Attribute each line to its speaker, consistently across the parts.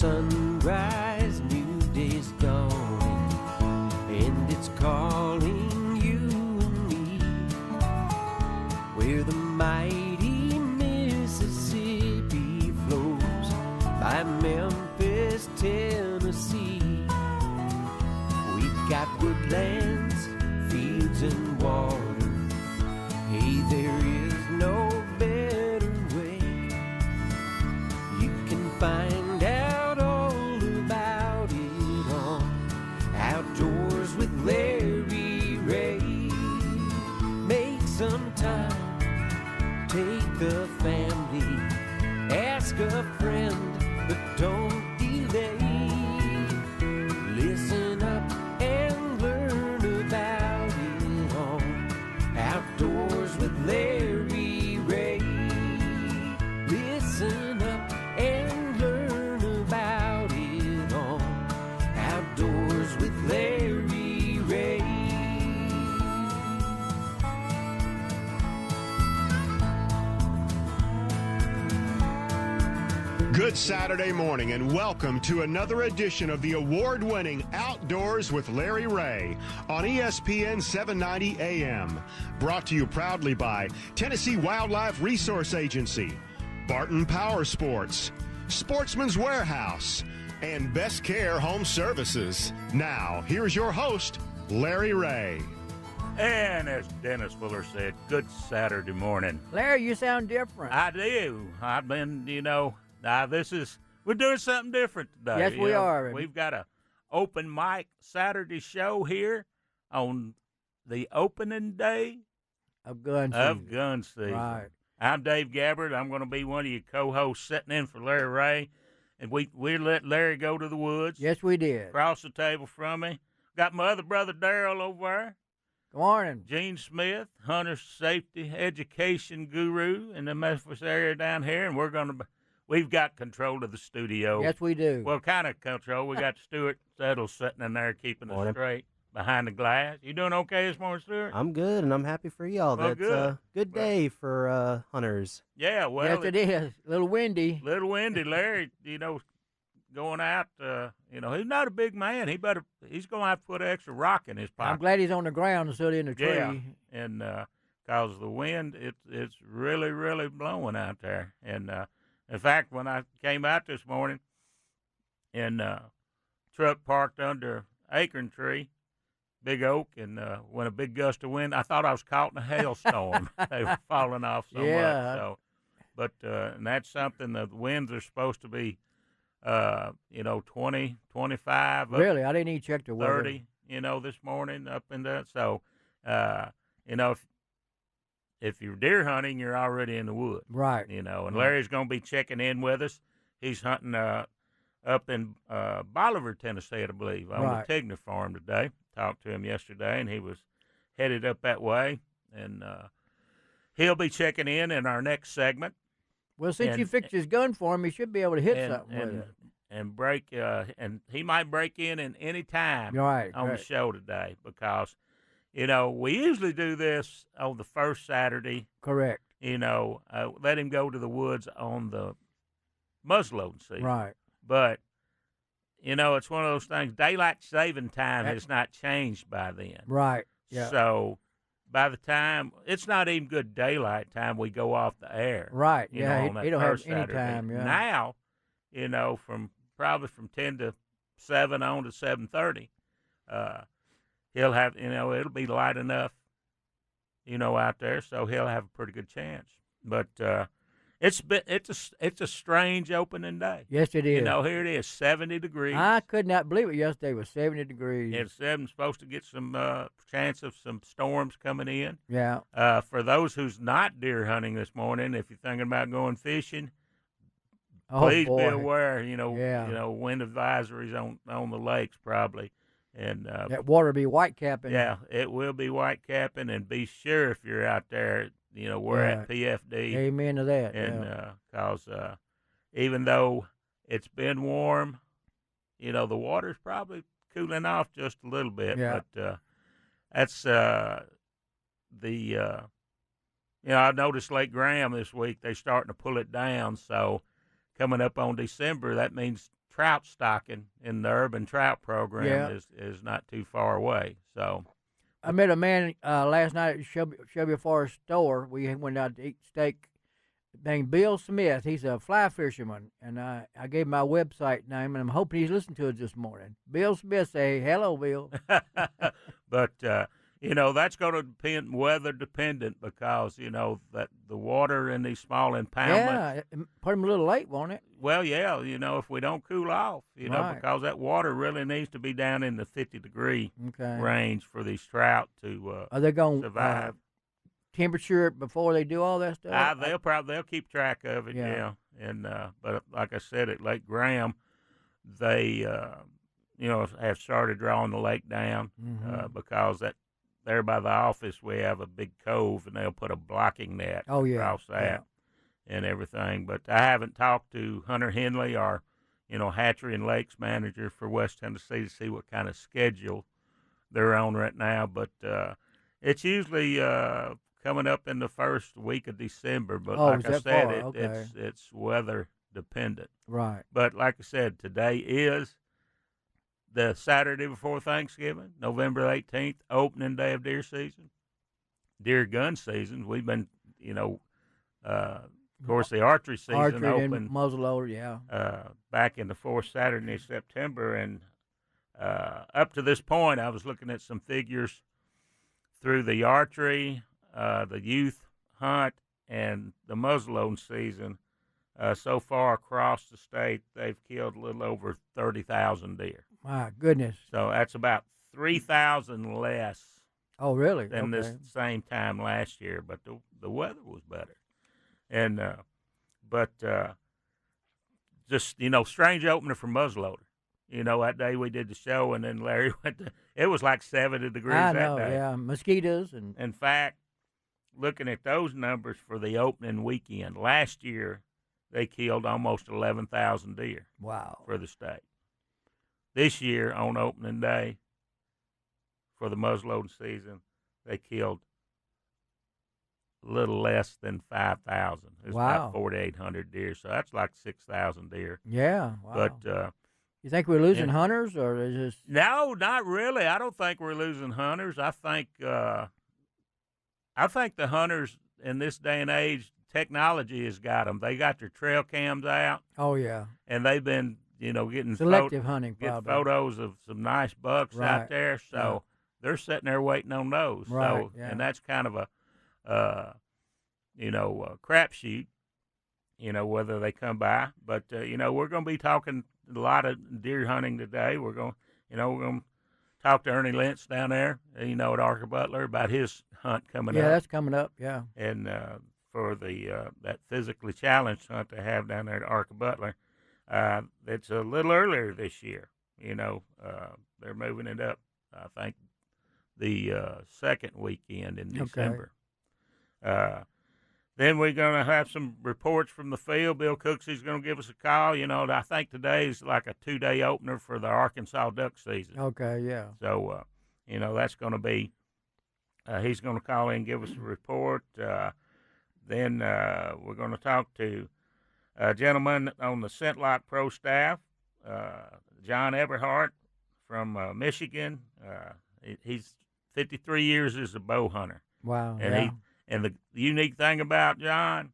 Speaker 1: sunrise, new day's dawning, and it's calling you and me, where the mighty Mississippi flows by Memphis, Tennessee. We've got woodlands, fields, and water. Hey, there is no better way. You can find out all about it on Outdoors with Larry Ray. Make some time, take the family, ask a friend, but don't delay. Listen up and learn about it all. Outdoors with Larry Ray. Listen up and learn about it all. Outdoors with Larry Ray.
Speaker 2: Good Saturday morning and welcome to another edition of the award-winning Outdoors with Larry Ray on ESPN 790 AM. Brought to you proudly by Tennessee Wildlife Resource Agency, Barton Power Sports, Sportsman's Warehouse, and Best Care Home Services. Now, here's your host, Larry Ray.
Speaker 3: And as Dennis Fuller said, good Saturday morning.
Speaker 4: Larry, you sound different.
Speaker 3: I do. I've been, we're doing something different today.
Speaker 4: Yes, we are.
Speaker 3: We've got a open mic Saturday show here on the opening day
Speaker 4: of gun
Speaker 3: season.
Speaker 4: Right.
Speaker 3: I'm Dave Gabbard. I'm going to be one of your co-hosts sitting in for Larry Ray. And we let Larry go to the woods.
Speaker 4: Yes, we did.
Speaker 3: Across the table from me. Got my other brother, Daryl, over there.
Speaker 4: Good morning.
Speaker 3: Gene Smith, hunter safety education guru in the Memphis area down here. And we've got control of the studio.
Speaker 4: Yes, we do.
Speaker 3: Well, kind of control. We got Stuart Settle sitting in there keeping us straight behind the glass. You doing okay this morning, Stuart?
Speaker 5: I'm good, and I'm happy for y'all.
Speaker 3: Well,
Speaker 5: That's
Speaker 3: good.
Speaker 5: a good day for hunters.
Speaker 3: Yeah, well.
Speaker 4: Yes, it is. A little windy.
Speaker 3: Little windy. Larry, going out, he's not a big man. He's going to have to put an extra rock in his pocket.
Speaker 4: I'm glad he's on the ground instead of in the tree.
Speaker 3: Yeah, and because the wind, it's really, really blowing out there. And, in fact, when I came out this morning and truck parked under acorn tree, big oak, and when a big gust of wind, I thought I was caught in a hailstorm. They were falling off so much. So, but and that's something. The winds are supposed to be, 20, 25.
Speaker 4: Really, I didn't even check the weather.
Speaker 3: 30. This morning up in that. So, if you're deer hunting, you're already in the woods.
Speaker 4: Right.
Speaker 3: And Larry's going to be checking in with us. He's hunting up in Bolivar, Tennessee, I believe, on the Tigner farm today. Talked to him yesterday, and he was headed up that way. And he'll be checking in our next segment.
Speaker 4: Well, since you fixed his gun for him, he should be able to hit something with it.
Speaker 3: And break, and he might break in any time on the show today because – we usually do this on the first Saturday.
Speaker 4: Correct.
Speaker 3: Let him go to the woods on the muzzleloading season.
Speaker 4: Right.
Speaker 3: But, it's one of those things. Daylight saving time has not changed by then.
Speaker 4: Right. Yeah.
Speaker 3: So, by the time, it's not even good daylight time we go off the air.
Speaker 4: Right.
Speaker 3: He don't
Speaker 4: have any
Speaker 3: Saturday.
Speaker 4: time. Yeah.
Speaker 3: Now, from 10 to 7 on to 7:30, he'll have, it'll be light enough, out there, so he'll have a pretty good chance. But it's a strange opening day.
Speaker 4: Yes, it is.
Speaker 3: Here it is, 70 degrees.
Speaker 4: I could not believe it yesterday was 70 degrees.
Speaker 3: It's supposed to get some chance of some storms coming in.
Speaker 4: Yeah.
Speaker 3: For those who's not deer hunting this morning, if you're thinking about going fishing,
Speaker 4: Oh,
Speaker 3: please
Speaker 4: boy.
Speaker 3: be aware.
Speaker 4: Yeah.
Speaker 3: Wind advisories on the lakes probably, and
Speaker 4: that water be white capping.
Speaker 3: Yeah, it will be white capping, and be sure if you're out there, we're at PFD.
Speaker 4: Amen to that.
Speaker 3: And because even though it's been warm, the water's probably cooling off just a little bit.
Speaker 4: Yeah.
Speaker 3: But that's I noticed Lake Graham this week. They're starting to pull it down, so coming up on December, that means trout stocking in the urban trout program
Speaker 4: Yeah.
Speaker 3: is not too far away. So
Speaker 4: I met a man last night at Shelby Forest store. We went out to eat steak. Named Bill Smith. He's a fly fisherman, and I gave him my website name, and I'm hoping he's listening to us this morning. Bill Smith, say hello, Bill.
Speaker 3: but that's going to depend weather dependent because that the water in these small impoundments.
Speaker 4: Yeah, put him a little late, won't it?
Speaker 3: Well, yeah, if we don't cool off,
Speaker 4: Right.
Speaker 3: because that water really needs to be down in the 50-degree
Speaker 4: Okay.
Speaker 3: range for these trout to
Speaker 4: Are they going
Speaker 3: survive.
Speaker 4: temperature it before they do all that stuff?
Speaker 3: They'll keep track of it,
Speaker 4: Yeah.
Speaker 3: yeah. And but like I said, at Lake Graham, they have started drawing the lake down because that there by the office we have a big cove, and they'll put a blocking net
Speaker 4: Oh, yeah,
Speaker 3: across that and everything. But I haven't talked to Hunter Henley, our hatchery and lakes manager for West Tennessee, to see what kind of schedule they're on right now. But it's usually coming up in the first week of December, but
Speaker 4: Oh,
Speaker 3: like
Speaker 4: is
Speaker 3: I
Speaker 4: that
Speaker 3: said,
Speaker 4: far? Okay.
Speaker 3: it's weather dependent.
Speaker 4: Right.
Speaker 3: But like I said, today is the Saturday before Thanksgiving, November 18th, opening day of deer season, deer gun season. We've been, of course, the archery season
Speaker 4: Archery
Speaker 3: opened
Speaker 4: and muzzleloader, yeah.
Speaker 3: back in the fourth Saturday of September, and up to this point, I was looking at some figures through the archery, the youth hunt, and the muzzleloading season. So far across the state, they've killed a little over 30,000 deer.
Speaker 4: My goodness.
Speaker 3: So that's about 3,000 less
Speaker 4: Oh, really?
Speaker 3: than
Speaker 4: Okay.
Speaker 3: this same time last year, but the weather was better. And just strange opener for muzzleloader. That day we did the show, and then Larry went to. It was like 70 degrees
Speaker 4: I
Speaker 3: that
Speaker 4: know,
Speaker 3: day.
Speaker 4: yeah. Mosquitoes and
Speaker 3: In fact, looking at those numbers for the opening weekend last year, they killed almost 11,000 deer
Speaker 4: wow.
Speaker 3: for the state. This year, on opening day, for the muzzleloading season, they killed a little less than 5,000. It was
Speaker 4: Wow.
Speaker 3: about 4,800 deer, so that's like 6,000 deer.
Speaker 4: Yeah. Wow.
Speaker 3: But
Speaker 4: you think we're losing
Speaker 3: yeah.
Speaker 4: hunters, or is this?
Speaker 3: no, not really. I don't think we're losing hunters. I think the hunters in this day and age, technology has got them. They got their trail cams out,
Speaker 4: Oh, yeah.
Speaker 3: and they've been getting
Speaker 4: Selective hunting,
Speaker 3: get
Speaker 4: probably.
Speaker 3: photos of some nice bucks
Speaker 4: Right.
Speaker 3: out there. So they're sitting there waiting on those.
Speaker 4: Right,
Speaker 3: So
Speaker 4: yeah.
Speaker 3: and that's kind of a crapshoot. Whether they come by, but we're going to be talking a lot of deer hunting today. We're going to talk to Ernie Lentz down there, at Arca Butler about his hunt coming
Speaker 4: Yeah,
Speaker 3: up,
Speaker 4: that's coming up. Yeah.
Speaker 3: and for the that physically challenged hunt they have down there at Arca Butler. It's a little earlier this year. They're moving it up. I think the second weekend in December. Then we're going to have some reports from the field. Bill Cooksy's going to give us a call. I think today's like a 2-day opener for the Arkansas duck season.
Speaker 4: Okay. Yeah.
Speaker 3: So, that's going to be, he's going to call in and give us a report. Then we're going to talk to a gentleman on the ScentLock Pro staff, John Eberhardt from Michigan. He's 53 years as a bow hunter.
Speaker 4: Wow.
Speaker 3: And the unique thing about John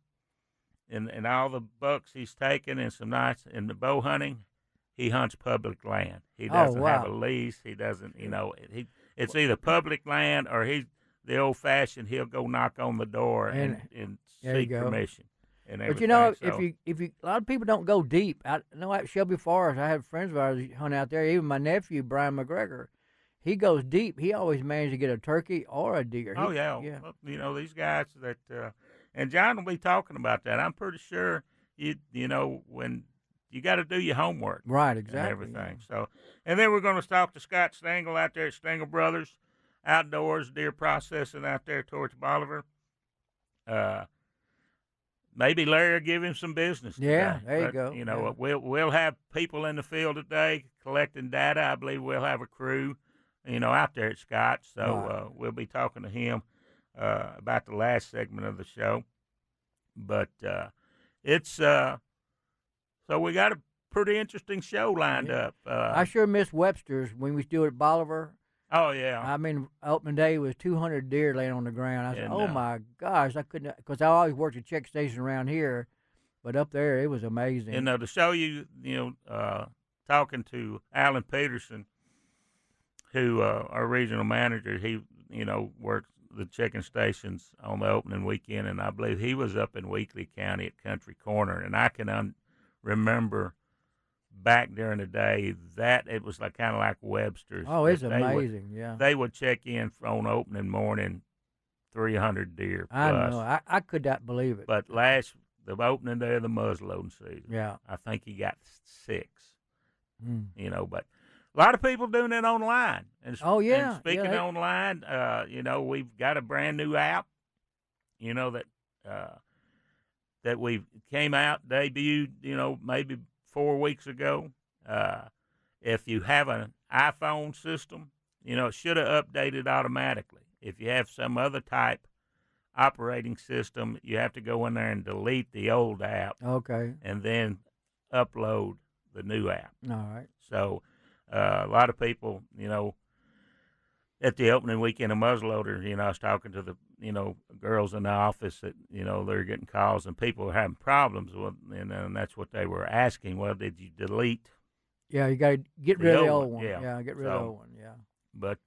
Speaker 3: and all the bucks he's taken and some nights in the bow hunting, he hunts public land. He doesn't have a lease. He doesn't, it's either public land or he's the old fashioned. He'll go knock on the door and
Speaker 4: there you
Speaker 3: seek
Speaker 4: go.
Speaker 3: permission. And
Speaker 4: But
Speaker 3: everything.
Speaker 4: if you, a lot of people don't go deep. I know at Shelby Forest, I have friends of ours who hunt out there. Even my nephew Brian McGregor, he goes deep. He always managed to get a turkey or a deer.
Speaker 3: Oh yeah. Well, these guys that, and John will be talking about that. I'm pretty sure when you got to do your homework,
Speaker 4: Right, exactly.
Speaker 3: and everything. So, and then we're going to talk to Scott Stengel out there at Stengel Brothers Outdoors Deer Processing out there towards Bolivar. Maybe Larry will give him some business today.
Speaker 4: Yeah, there you
Speaker 3: But,
Speaker 4: go. Yeah.
Speaker 3: we'll have people in the field today collecting data. I believe we'll have a crew, out there at Scott. So
Speaker 4: Right.
Speaker 3: we'll be talking to him about the last segment of the show. But it's so we got a pretty interesting show lined up.
Speaker 4: I sure miss Webster's when we still at Bolivar.
Speaker 3: Oh yeah.
Speaker 4: I mean, opening day was 200 deer laying on the ground. I said,
Speaker 3: And,
Speaker 4: "Oh my gosh, I couldn't," because I always worked a check station around here, but up there it was amazing.
Speaker 3: And to show you, talking to Alan Peterson, who our regional manager, he worked the chicken stations on the opening weekend, and I believe he was up in Weakley County at Country Corner, and I can remember back during the day that it was like kind of like Webster's.
Speaker 4: Oh, it's
Speaker 3: that they would-
Speaker 4: amazing. Yeah,
Speaker 3: They would check in on opening morning, 300 deer plus.
Speaker 4: I know. I could not believe it.
Speaker 3: But the opening day of the muzzleloading season,
Speaker 4: Yeah.
Speaker 3: I think he got 6.
Speaker 4: Mm.
Speaker 3: But a lot of people doing it online.
Speaker 4: Oh, yeah.
Speaker 3: And speaking
Speaker 4: Yeah,
Speaker 3: online, we've got a brand new app, that we came out, debuted, maybe 4 weeks ago. If you have an iPhone system, it should have updated automatically. If you have some other type operating system, you have to go in there and delete the old app
Speaker 4: Okay.
Speaker 3: and then upload the new app.
Speaker 4: All right.
Speaker 3: So a lot of people, at the opening weekend of muzzleloader, I was talking to the, girls in the office that, they're getting calls and people are having problems with, and that's what they were asking. Well, did you delete?
Speaker 4: Yeah, you got to get rid of the old one.
Speaker 3: yeah.
Speaker 4: Get rid of the old one. Yeah.
Speaker 3: But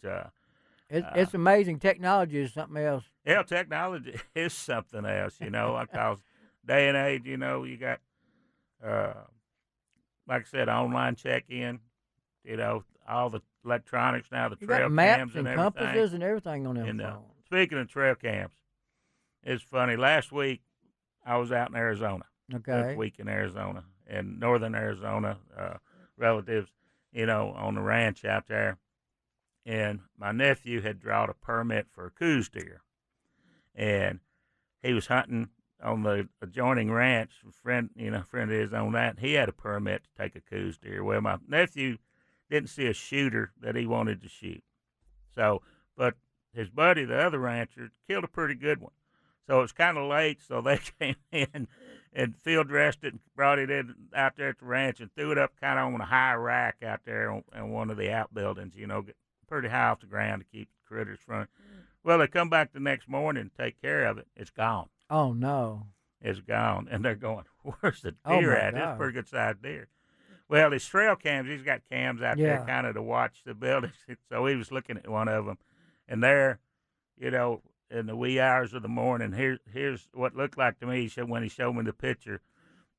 Speaker 4: It's amazing. Technology is something else.
Speaker 3: yeah, technology is something else, because day and age, you got, like I said, online check-in, all the electronics now, the
Speaker 4: You
Speaker 3: trail
Speaker 4: got maps
Speaker 3: cams
Speaker 4: and
Speaker 3: and everything.
Speaker 4: compasses and everything on them
Speaker 3: And
Speaker 4: phones.
Speaker 3: speaking of trail cams, it's funny. Last week, I was out in Arizona.
Speaker 4: Okay.
Speaker 3: Last week in Arizona, in northern Arizona, relatives, on the ranch out there. And my nephew had drawn a permit for a coos deer. And he was hunting on the adjoining ranch. A friend of his on that. He had a permit to take a coos deer. Well, my nephew didn't see a shooter that he wanted to shoot. So, but his buddy, the other rancher, killed a pretty good one. So it was kind of late, so they came in and field dressed it and brought it in out there at the ranch and threw it up kind of on a high rack out there on one of the outbuildings, pretty high off the ground to keep the critters from it. Well, they come back the next morning and take care of it. It's gone.
Speaker 4: Oh, no.
Speaker 3: It's gone. And they're going, where's the
Speaker 4: Oh,
Speaker 3: deer
Speaker 4: my
Speaker 3: at? It's a
Speaker 4: God.
Speaker 3: pretty good-sized deer. Well, his trail cams, he's got cams out there
Speaker 4: Yeah.
Speaker 3: kind of to watch the buildings. So he was looking at one of them. And there, in the wee hours of the morning, here's what looked like to me when he showed me the picture,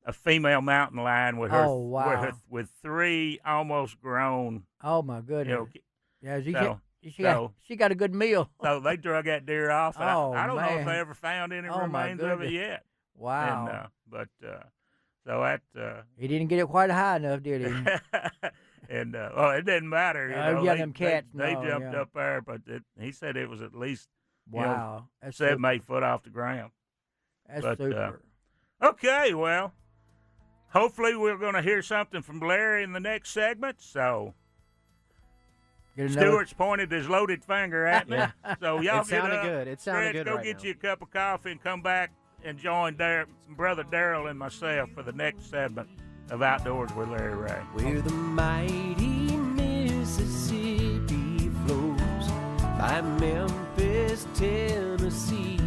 Speaker 3: a female mountain lion with her
Speaker 4: Oh, wow.
Speaker 3: with 3 almost grown,
Speaker 4: Oh, my goodness. Yeah, she got a good meal.
Speaker 3: so they drug that deer off. And
Speaker 4: Oh,
Speaker 3: I don't know if
Speaker 4: man.
Speaker 3: they ever found any
Speaker 4: Oh, my
Speaker 3: remains of it
Speaker 4: goodness.
Speaker 3: yet.
Speaker 4: Wow.
Speaker 3: And, so that,
Speaker 4: He didn't get it quite high enough, did he?
Speaker 3: and it didn't matter.
Speaker 4: Yeah, them cats,
Speaker 3: They
Speaker 4: no,
Speaker 3: jumped
Speaker 4: yeah.
Speaker 3: up there, but he said it was at least
Speaker 4: Wow. That's
Speaker 3: 7,
Speaker 4: super.
Speaker 3: 8 foot off the ground.
Speaker 4: That's
Speaker 3: but,
Speaker 4: super.
Speaker 3: Okay, well, hopefully we're going to hear something from Larry in the next segment. So
Speaker 4: Get another-
Speaker 3: Stewart's pointed his loaded finger at me. So y'all
Speaker 5: It
Speaker 3: get
Speaker 5: sounded
Speaker 3: up,
Speaker 5: good. It sounded
Speaker 3: stretch,
Speaker 5: good
Speaker 3: go
Speaker 5: right
Speaker 3: get
Speaker 5: now.
Speaker 3: you a cup of coffee and come back and join Brother Darrell and myself for the next segment of Outdoors with Larry Ray.
Speaker 1: Where the mighty Mississippi flows by Memphis, Tennessee.